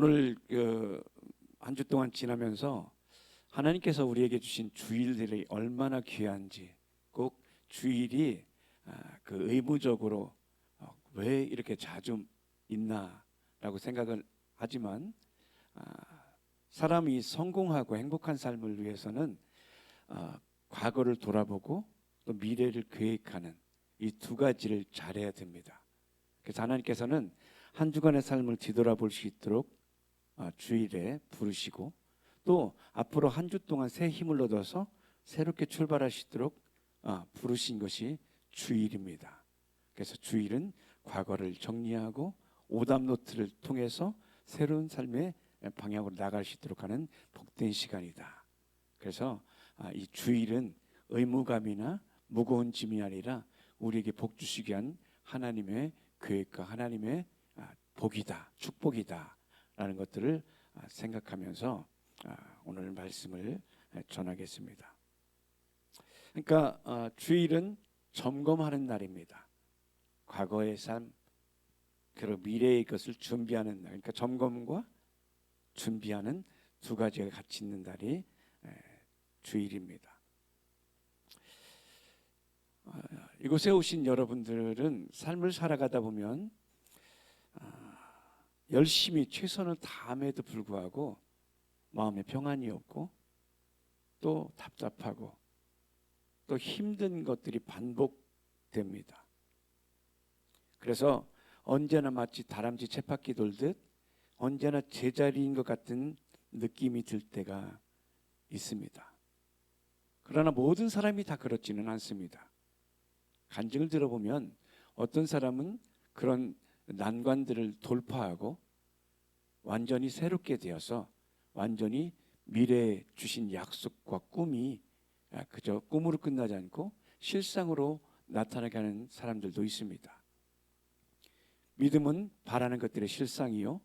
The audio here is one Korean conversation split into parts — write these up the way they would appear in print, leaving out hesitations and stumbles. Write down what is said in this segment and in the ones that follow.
오늘 한 주 동안 지나면서 하나님께서 우리에게 주신 주일들이 얼마나 귀한지, 꼭 주일이 의무적으로 왜 이렇게 자주 있나라고 생각을 하지만, 사람이 성공하고 행복한 삶을 위해서는 과거를 돌아보고 또 미래를 계획하는 이 두 가지를 잘해야 됩니다. 그래서 하나님께서는 한 주간의 삶을 뒤돌아볼 수 있도록 주일에 부르시고, 또 앞으로 한 주 동안 새 힘을 얻어서 새롭게 출발할 수 있도록 부르신 것이 주일입니다. 그래서 주일은 과거를 정리하고 오답 노트를 통해서 새로운 삶의 방향으로 나갈 수 있도록 하는 복된 시간이다. 그래서 이 주일은 의무감이나 무거운 짐이 아니라 우리에게 복 주시기 위한 하나님의 계획과 하나님의 복이다, 축복이다 라는 것들을 생각하면서 오늘 말씀을 전하겠습니다. 그러니까 주일은 점검하는 날입니다. 과거의 삶, 그리고 미래의 것을 준비하는 날. 그러니까 점검과 준비하는 두 가지가 같이 있는 날이 주일입니다. 이곳에 오신 여러분들은 삶을 살아가다 보면 열심히 최선을 다함에도 불구하고 마음에 평안이 없고, 또 답답하고, 또 힘든 것들이 반복됩니다. 그래서 언제나 마치 다람쥐 쳇바퀴 돌듯 언제나 제자리인 것 같은 느낌이 들 때가 있습니다. 그러나 모든 사람이 다 그렇지는 않습니다. 간증을 들어보면 어떤 사람은 그런 난관들을 돌파하고 완전히 새롭게 되어서 완전히 미래에 주신 약속과 꿈이 그저 꿈으로 끝나지 않고 실상으로 나타나게 하는 사람들도 있습니다. 믿음은 바라는 것들의 실상이요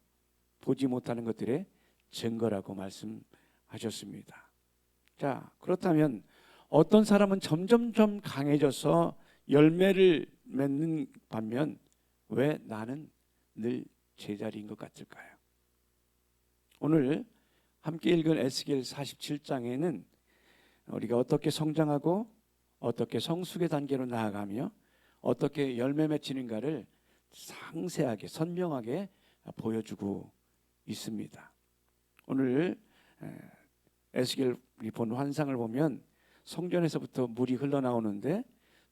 보지 못하는 것들의 증거라고 말씀하셨습니다. 자, 그렇다면 어떤 사람은 점점점 강해져서 열매를 맺는 반면 왜 나는 늘 제자리인 것 같을까요? 오늘 함께 읽은 에스겔 47장에는 우리가 어떻게 성장하고 어떻게 성숙의 단계로 나아가며 어떻게 열매 맺히는가를 상세하게 선명하게 보여주고 있습니다. 오늘 에스겔이 본 환상을 보면 성전에서부터 물이 흘러나오는데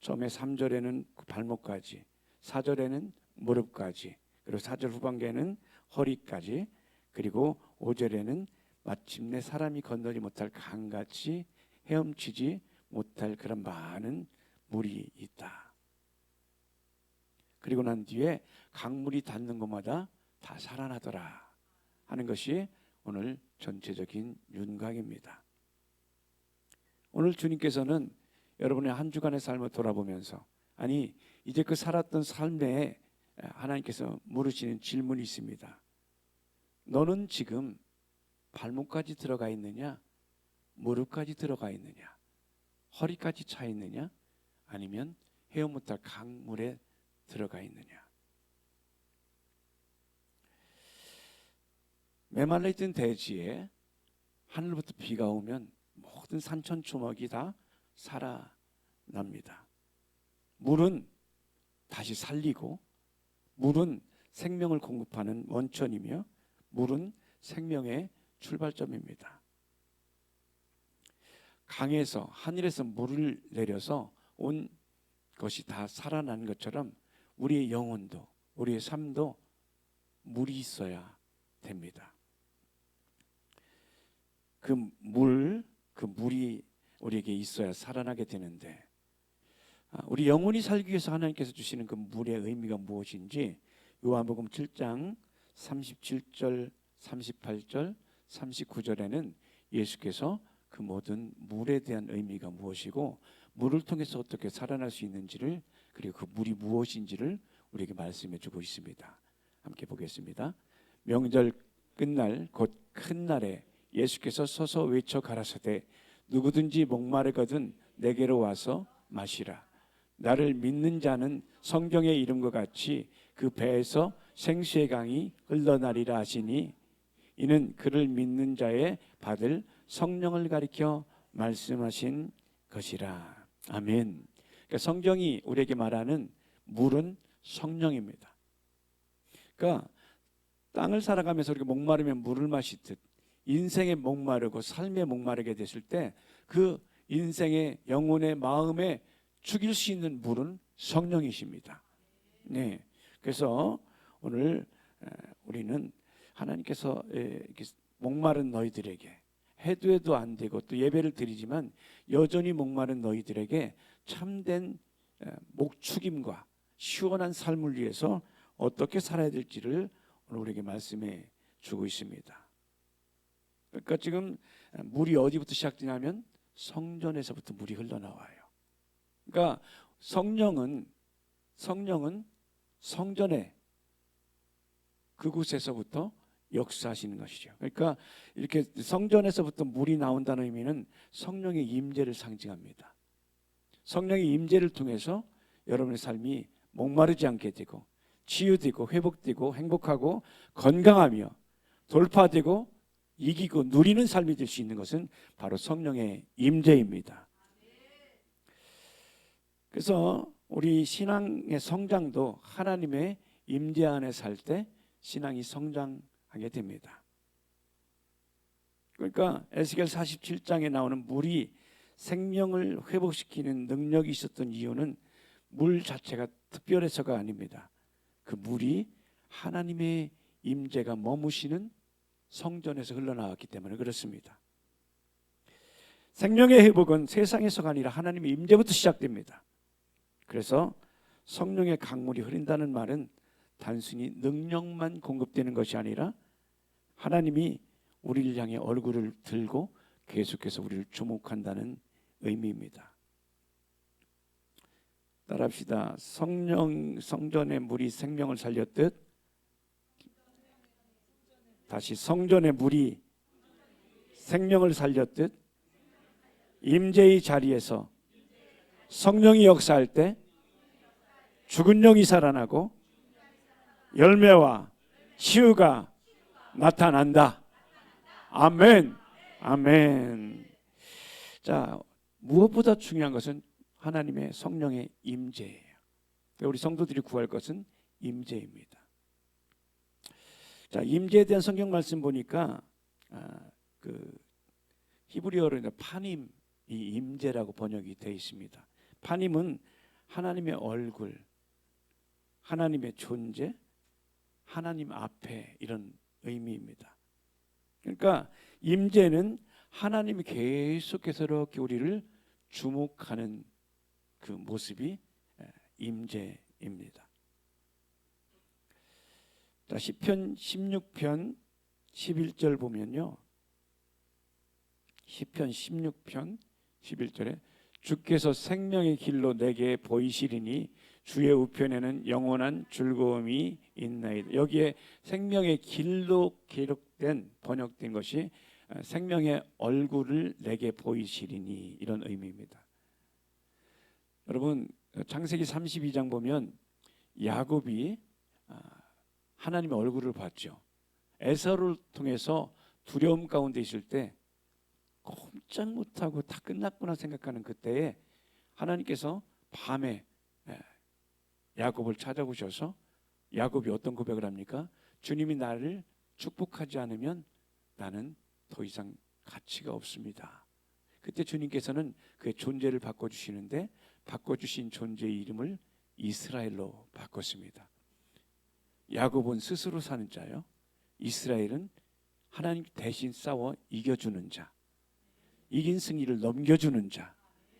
처음에 3절에는 발목까지, 4절에는 무릎까지, 그리고 4절 후반기에는 허리까지, 그리고 5절에는 마침내 사람이 건너지 못할 강같이 헤엄치지 못할 그런 많은 물이 있다. 그리고 난 뒤에 강물이 닿는 곳마다 다 살아나더라 하는 것이 오늘 전체적인 윤곽입니다. 오늘 주님께서는 여러분의 한 주간의 삶을 돌아보면서, 아니 이제 그 살았던 삶에 하나님께서 물으시는 질문이 있습니다. 너는 지금 발목까지 들어가 있느냐? 무릎까지 들어가 있느냐? 허리까지 차 있느냐? 아니면 헤엄 못할 강물에 들어가 있느냐? 메말라 있던 대지에 하늘부터 비가 오면 모든 산천초목이 다 살아납니다. 물은 다시 살리고, 물은 생명을 공급하는 원천이며 물은 생명의 출발점입니다. 강에서, 하늘에서 물을 내려서 온 것이 다 살아나는 것처럼 우리의 영혼도, 우리의 삶도 물이 있어야 됩니다. 그 물이 우리에게 있어야 살아나게 되는데, 우리 영혼이 살기 위해서 하나님께서 주시는 그 물의 의미가 무엇인지 요한복음 7장 37절, 38절, 39절에는 예수께서 그 모든 물에 대한 의미가 무엇이고 물을 통해서 어떻게 살아날 수 있는지를, 그리고 그 물이 무엇인지를 우리에게 말씀해 주고 있습니다. 함께 보겠습니다. 명절 끝날 곧 큰 날에 예수께서 서서 외쳐 가라사대 누구든지 목마르거든 내게로 와서 마시라. 나를 믿는 자는 성경의 이름과 같이 그 배에서 생수의 강이 흘러나리라 하시니, 이는 그를 믿는 자의 받을 성령을 가리켜 말씀하신 것이라. 아멘. 그러니까 성경이 우리에게 말하는 물은 성령입니다. 그러니까 땅을 살아가면서 우리가 목마르면 물을 마시듯 인생에 목마르고 삶에 목마르게 됐을 때 그 인생의 영혼의 마음에 죽일 수 있는 물은 성령이십니다. 네. 그래서 오늘 우리는 하나님께서 이렇게 목마른 너희들에게 해도 해도 안 되고 또 예배를 드리지만 여전히 목마른 너희들에게 참된 목축임과 시원한 삶을 위해서 어떻게 살아야 될지를 오늘 우리에게 말씀해 주고 있습니다. 그러니까 지금 물이 어디부터 시작되냐면 성전에서부터 물이 흘러나와요. 그러니까 성령은 성전에 그곳에서부터 역사하시는 것이죠. 그러니까 이렇게 성전에서부터 물이 나온다는 의미는 성령의 임재를 상징합니다. 성령의 임재를 통해서 여러분의 삶이 목마르지 않게 되고 치유되고 회복되고 행복하고 건강하며 돌파되고 이기고 누리는 삶이 될 수 있는 것은 바로 성령의 임재입니다. 그래서 우리 신앙의 성장도 하나님의 임재 안에 살 때 신앙이 성장하게 됩니다. 그러니까 에스겔 47장에 나오는 물이 생명을 회복시키는 능력이 있었던 이유는 물 자체가 특별해서가 아닙니다. 그 물이 하나님의 임재가 머무시는 성전에서 흘러나왔기 때문에 그렇습니다. 생명의 회복은 세상에서가 아니라 하나님의 임재부터 시작됩니다. 그래서 성령의 강물이 흐른다는 말은 단순히 능력만 공급되는 것이 아니라 하나님이 우리를 향해 얼굴을 들고 계속해서 우리를 주목한다는 의미입니다. 따라합시다. 성전의 물이 생명을 살렸듯 다시 성전의 물이 생명을 살렸듯 임재의 자리에서 성령이 역사할 때 죽은 영이 살아나고 열매와 치유가 나타난다. 아멘. 아멘. 자, 무엇보다 중요한 것은 하나님의 성령의 임재예요. 우리 성도들이 구할 것은 임재입니다. 자, 임재에 대한 성경 말씀 보니까 그 히브리어로 파님이 임재라고 번역이 되어 있습니다. 파님은 하나님의 얼굴, 하나님의 존재, 하나님 앞에 이런 의미입니다. 그러니까 임재는 하나님이 계속해서 이렇게 우리를 주목하는 그 모습이 임재입니다. 자, 시편 16편 11절 보면요. 시편 16편 11절에 주께서 생명의 길로 내게 보이시리니 주의 우편에는 영원한 즐거움이 있나이다. 여기에 생명의 길로 기록된 번역된 것이 생명의 얼굴을 내게 보이시리니 이런 의미입니다. 여러분 창세기 32장 보면 야곱이 하나님의 얼굴을 봤죠. 에서를 통해서 두려움 가운데 있을 때 꼼짝 못하고 다 끝났구나 생각하는 그때에 하나님께서 밤에 야곱을 찾아오셔서 야곱이 어떤 고백을 합니까? 주님이 나를 축복하지 않으면 나는 더 이상 가치가 없습니다. 그때 주님께서는 그의 존재를 바꿔주시는데 바꿔주신 존재의 이름을 이스라엘로 바꿨습니다. 야곱은 스스로 사는 자요. 이스라엘은 하나님 대신 싸워 이겨주는 자, 이긴 승리를 넘겨주는 자,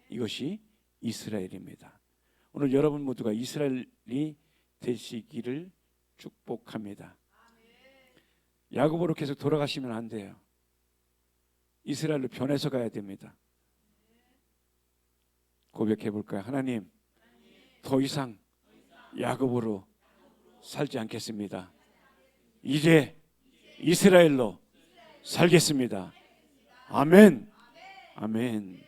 이것이 이스라엘입니다. 오늘 여러분 모두가 이스라엘이 되시기를 축복합니다. 야곱으로 계속 돌아가시면 안 돼요. 이스라엘로 변해서 가야 됩니다. 고백해 볼까요? 하나님, 더 이상 야곱으로 살지 않겠습니다. 이제 이스라엘로 살겠습니다. 아멘. 아멘.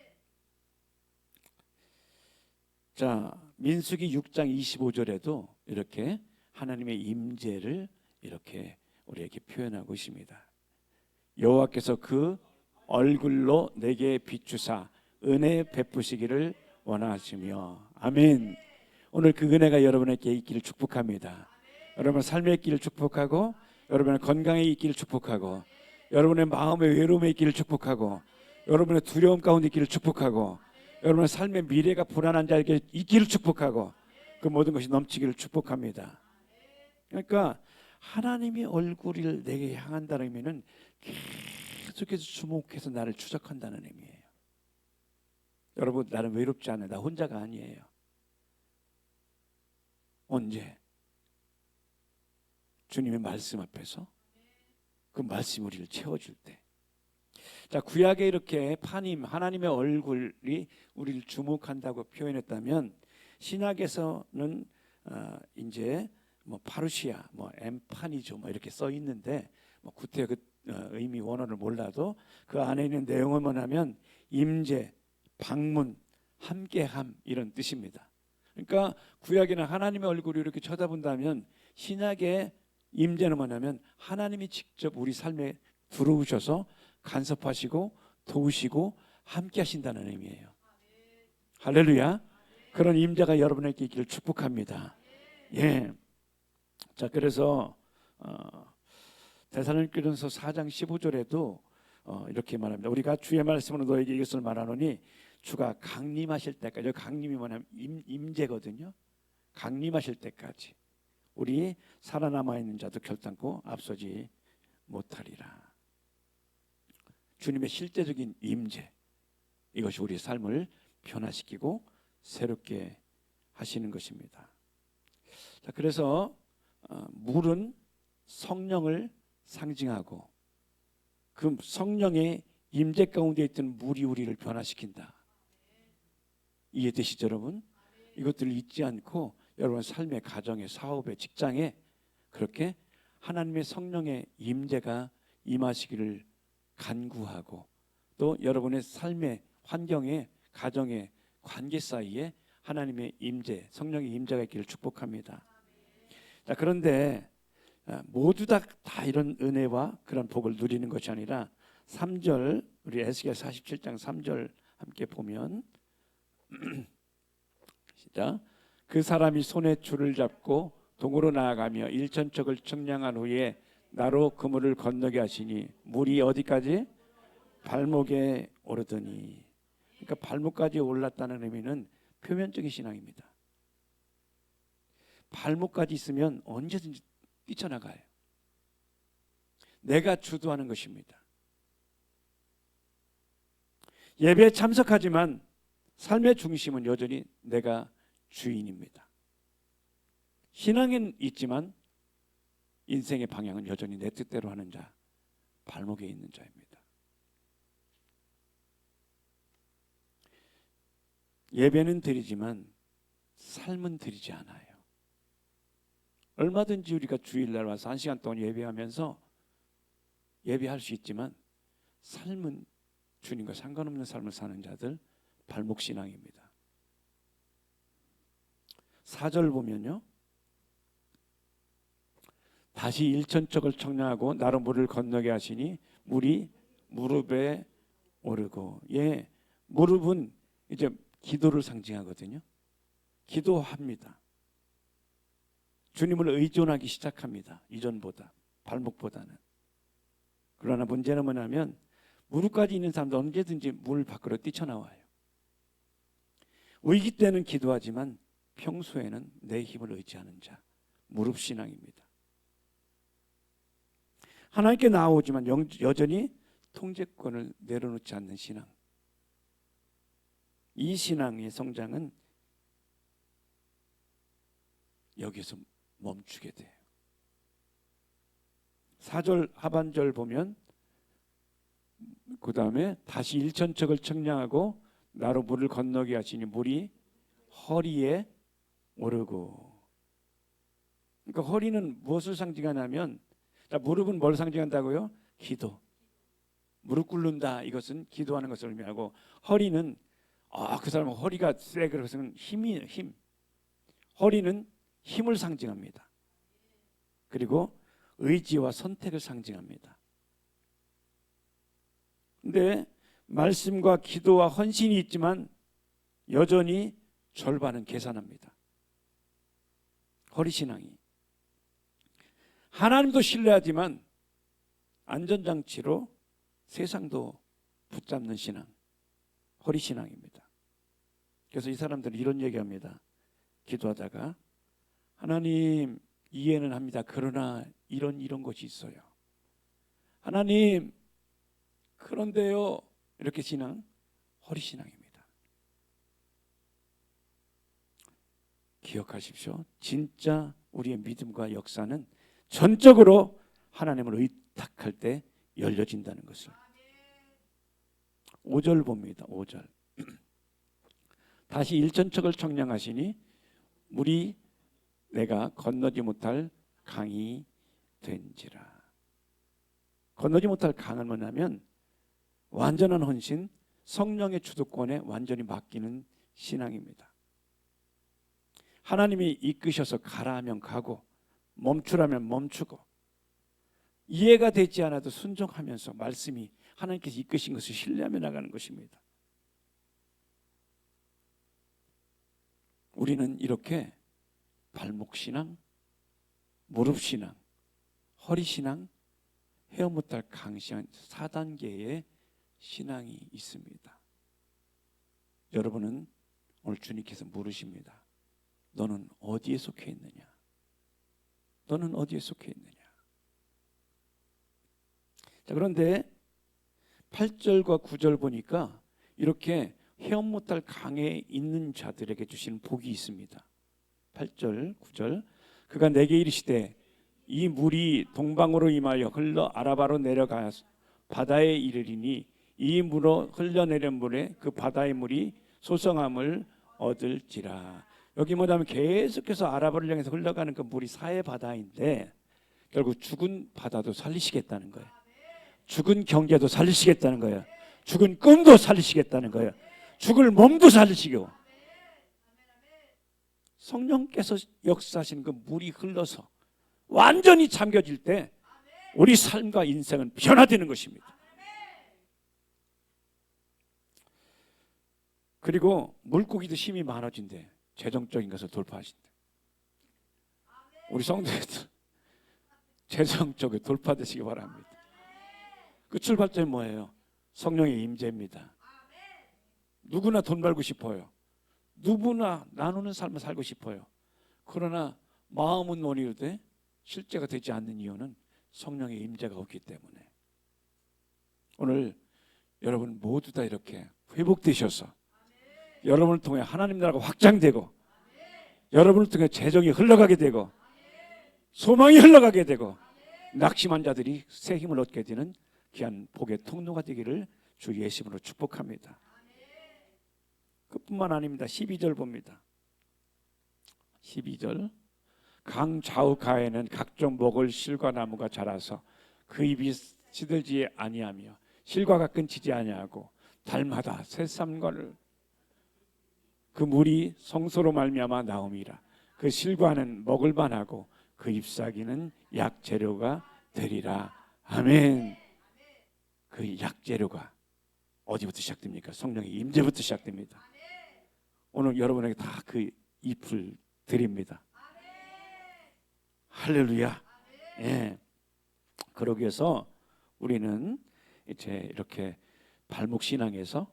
자, 민수기 6장 25절에도 이렇게 하나님의 임재를 이렇게 우리에게 표현하고 있습니다. 여호와께서 그 얼굴로 내게 비추사 은혜 베푸시기를 원하시며. 아멘. 오늘 그 은혜가 여러분에게 있기를 축복합니다. 여러분 삶의 있기를 축복하고, 여러분의 건강에 있기를 축복하고, 여러분의 마음의 외로움에 있기를 축복하고, 여러분의 두려움 가운데 있기를 축복하고, 여러분의 삶의 미래가 불안한 자에게 있기를 축복하고, 그 모든 것이 넘치기를 축복합니다. 그러니까 하나님의 얼굴을 내게 향한다는 의미는 계속해서 주목해서 나를 추적한다는 의미예요. 여러분, 나는 외롭지 않아요. 나 혼자가 아니에요. 언제? 주님의 말씀 앞에서 그 말씀이 우리를 채워줄 때. 자, 구약에 이렇게 하나님의 얼굴이 우리를 주목한다고 표현했다면, 신약에서는 이제 뭐 파루시아, 뭐 엠파니조 뭐 이렇게 써 있는데, 뭐 구태 그 의미 원어를 몰라도 그 안에 있는 내용은 뭐냐면 임재, 방문, 함께함 이런 뜻입니다. 그러니까 구약에는 하나님의 얼굴을 이렇게 쳐다본다면, 신약의 임재는 뭐냐면 하나님이 직접 우리 삶에 들어오셔서 간섭하시고 도우시고 함께 하신다는 의미예요. 할렐루야. 그런 임재가 여러분에게 있기를 축복합니다. 예. 자, 그래서 데살로니가전서 4장 15절에도 이렇게 말합니다. 우리가 주의 말씀으로 너에게 이것을 말하노니 주가 강림하실 때까지. 강림이 뭐냐면 임재거든요. 강림하실 때까지 우리 살아남아 있는 자도 결단코 앞서지 못하리라. 주님의 실제적인 임재, 이것이 우리 삶을 변화시키고 새롭게 하시는 것입니다. 자, 그래서 물은 성령을 상징하고, 그 성령의 임재 가운데 있던 물이 우리를 변화시킨다. 이해되시죠, 여러분? 이것들을 잊지 않고 여러분 삶의 가정에, 사업에, 직장에 그렇게 하나님의 성령의 임재가 임하시기를 간구하고, 또 여러분의 삶의 환경에, 가정에, 관계 사이에 하나님의 임재, 성령의 임재가 있기를 축복합니다. 자, 그런데 모두 다 이런 은혜와 그런 복을 누리는 것이 아니라 3절, 우리 에스겔 47장 3절 함께 보면 시작. 그 사람이 손에 줄을 잡고 동으로 나아가며 일천척을 측량한 후에 나로 그물을 건너게 하시니 물이 어디까지? 발목에 오르더니. 그러니까 발목까지 올랐다는 의미는 표면적인 신앙입니다. 발목까지 있으면 언제든지 뛰쳐나가요. 내가 주도하는 것입니다. 예배에 참석하지만 삶의 중심은 여전히 내가 주인입니다. 신앙은 있지만 인생의 방향은 여전히 내 뜻대로 하는 자, 발목에 있는 자입니다. 예배는 드리지만 삶은 드리지 않아요. 얼마든지 우리가 주일날 와서 1시간 동안 예배하면서 예배할 수 있지만 삶은 주님과 상관없는 삶을 사는 자들, 발목신앙입니다. 4절 보면요, 다시 일천척을 청량하고 나로 물을 건너게 하시니 물이 무릎에 오르고. 예, 무릎은 이제 기도를 상징하거든요. 기도합니다. 주님을 의존하기 시작합니다. 이전보다, 발목보다는. 그러나 문제는 뭐냐면 무릎까지 있는 사람도 언제든지 물 밖으로 뛰쳐나와요. 위기 때는 기도하지만 평소에는 내 힘을 의지하는 자, 무릎신앙입니다. 하나님께 나오지만 여전히 통제권을 내려놓지 않는 신앙. 이 신앙의 성장은 여기서 멈추게 돼요. 4절 하반절 보면 그 다음에 다시 일천척을 측량하고 나로 물을 건너게 하시니 물이 허리에 오르고. 그러니까 허리는 무엇을 상징하냐면, 무릎은 뭘 상징한다고요? 기도. 무릎 꿇는다, 이것은 기도하는 것을 의미하고, 허리는 그 사람은 허리가 세, 그것은 힘. 허리는 힘을 상징합니다. 그리고 의지와 선택을 상징합니다. 근데 말씀과 기도와 헌신이 있지만 여전히 절반은 계산합니다. 허리신앙이. 하나님도 신뢰하지만 안전장치로 세상도 붙잡는 신앙, 허리신앙입니다. 그래서 이 사람들은 이런 얘기합니다. 기도하다가 하나님 이해는 합니다. 그러나 이런 것이 있어요. 하나님 그런데요. 이렇게 신앙, 허리신앙입니다. 기억하십시오. 진짜 우리의 믿음과 역사는 전적으로 하나님을 의탁할 때 열려진다는 것을. 5절 봅니다. 5절. 다시 일천척을 청량하시니 물이 내가 건너지 못할 강이 된지라. 건너지 못할 강은 뭐냐면 완전한 헌신, 성령의 주도권에 완전히 맡기는 신앙입니다. 하나님이 이끄셔서 가라 하면 가고 멈추라면 멈추고 이해가 되지 않아도 순종하면서 말씀이 하나님께서 이끄신 것을 신뢰하며 나가는 것입니다. 우리는 이렇게 발목신앙, 무릎신앙, 허리신앙, 헤어 못할 강신앙 4단계의 신앙이 있습니다. 여러분은 오늘 주님께서 물으십니다. 너는 어디에 속해 있느냐? 너는 어디에 속해 있느냐? 자, 그런데 8절과 9절 보니까 이렇게 헤엄 못할 강에 있는 자들에게 주시는 복이 있습니다. 8절, 9절. 그가 내게 이르시되 이 물이 동방으로 임하여 흘러 아라바로 내려가 바다에 이르리니 이 물로 흘러내린 물에 그 바다의 물이 소성함을 얻을지라. 여기 뭐냐면 계속해서 아라바를 향해서 흘러가는 그 물이 사해 바다인데 결국 죽은 바다도 살리시겠다는 거예요. 죽은 경제도 살리시겠다는 거예요. 죽은 꿈도 살리시겠다는 거예요. 죽을 몸도 살리시고 성령께서 역사하시는 그 물이 흘러서 완전히 잠겨질 때 우리 삶과 인생은 변화되는 것입니다. 그리고 물고기도 힘이 많아진대. 재정적인 것을 돌파하신대. 우리 성도들 재정적으로 돌파되시기 바랍니다. 그 출발점이 뭐예요? 성령의 임재입니다. 누구나 돈 벌고 싶어요. 누구나 나누는 삶을 살고 싶어요. 그러나 마음은 논의되 실제가 되지 않는 이유는 성령의 임재가 없기 때문에. 오늘 여러분 모두 다 이렇게 회복되셔서 여러분을 통해 하나님 나라가 확장되고 여러분을 통해 재정이 흘러가게 되고 소망이 흘러가게 되고 낙심한 자들이 새 힘을 얻게 되는 귀한 복의 통로가 되기를 주 예수님으로 축복합니다. 그뿐만 아닙니다. 12절 봅니다. 12절. 강 좌우 가에는 각종 먹을 실과 나무가 자라서 그 잎이 시들지 아니하며 실과가 끊지지 아니하고 달마다 새삼과를 그 물이 성소로 말미암아 나옴이라. 그 실과는 먹을 만하고 그 잎사귀는 약재료가 되리라. 아멘. 그 약재료가 어디부터 시작됩니까? 성령의 임재부터 시작됩니다. 오늘 여러분에게 다 그 잎을 드립니다. 할렐루야. 예. 그러기 위해서 우리는 이제 이렇게 발목 신앙에서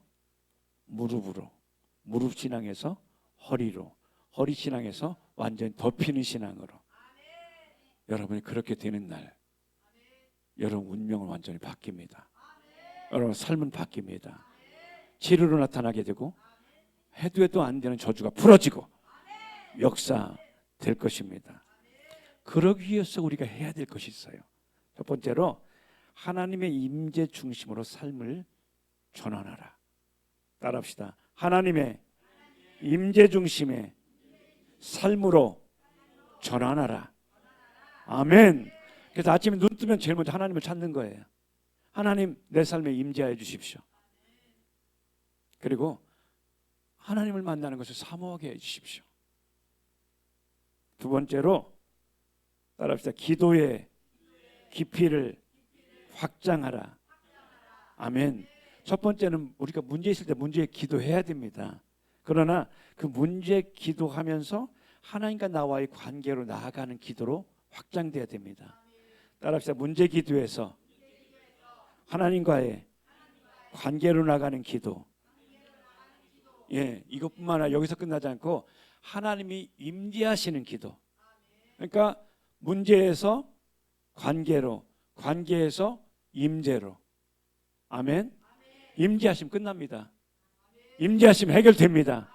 무릎으로, 무릎 신앙에서 허리로, 허리 신앙에서 완전히 덮이는 신앙으로 여러분이 그렇게 되는 날 여러분 운명은 완전히 바뀝니다. 여러분 삶은 바뀝니다. 치료로 나타나게 되고 해도 안 되는 저주가 풀어지고 역사 될 것입니다. 그러기 위해서 우리가 해야 될 것이 있어요. 첫 번째로 하나님의 임재 중심으로 삶을 전환하라. 따라합시다. 하나님의 임재 중심의 삶으로 전환하라. 아멘. 그래서 아침에 눈 뜨면 제일 먼저 하나님을 찾는 거예요. 하나님 내 삶에 임재하여 주십시오. 그리고 하나님을 만나는 것을 사모하게 해주십시오. 두 번째로 따라합시다. 기도의 깊이를 확장하라. 아멘. 첫 번째는 우리가 문제 있을 때 문제에 기도해야 됩니다. 그러나 그 문제 기도하면서 하나님과 나와의 관계로 나아가는 기도로 확장돼야 됩니다. 따라합시다. 문제 기도에서 하나님과의 관계로 나가는 기도. 예, 이것뿐만 아니라 여기서 끝나지 않고 하나님이 임재하시는 기도. 그러니까 문제에서 관계로, 관계에서 임재로. 아멘. 임재하시면 끝납니다. 임재하시면 해결됩니다.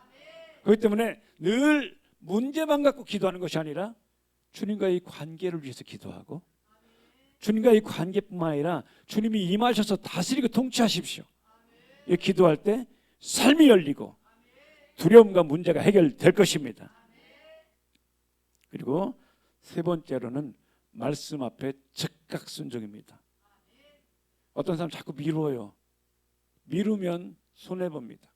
그렇기 때문에 늘 문제만 갖고 기도하는 것이 아니라 주님과의 관계를 위해서 기도하고, 주님과의 관계뿐만 아니라 주님이 임하셔서 다스리고 통치하십시오. 이 기도할 때 삶이 열리고 두려움과 문제가 해결될 것입니다. 그리고 세 번째로는 말씀 앞에 즉각 순종입니다. 어떤 사람 자꾸 미뤄요. 미루면 손해봅니다.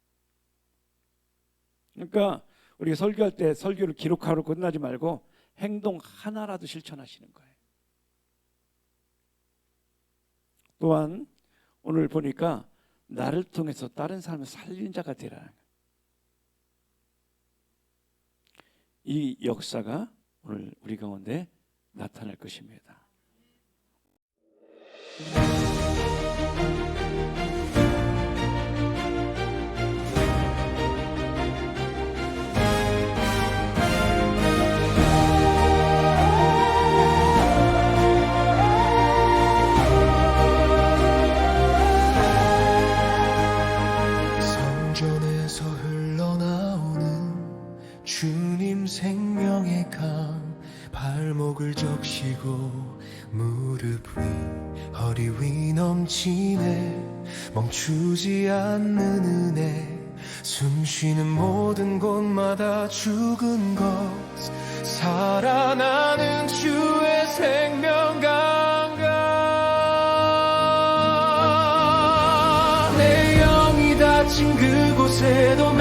그러니까 우리가 설교할 때 설교를 기록하러 끝나지 말고 행동 하나라도 실천하시는 거예요. 또한 오늘 보니까 나를 통해서 다른 사람을 살리는 자가 되라는 거예요. 이 역사가 오늘 우리 가운데 나타날 것입니다. 성전에서 흘러나오는 주님 생명의 강, 발목을 적시고 무릎 위 허리 위 넘치네. 멈추지 않는 은혜, 숨쉬는 모든 곳마다 죽은 것, 살아나는 주의 생명 강가. 내 영이 닫힌 그곳에도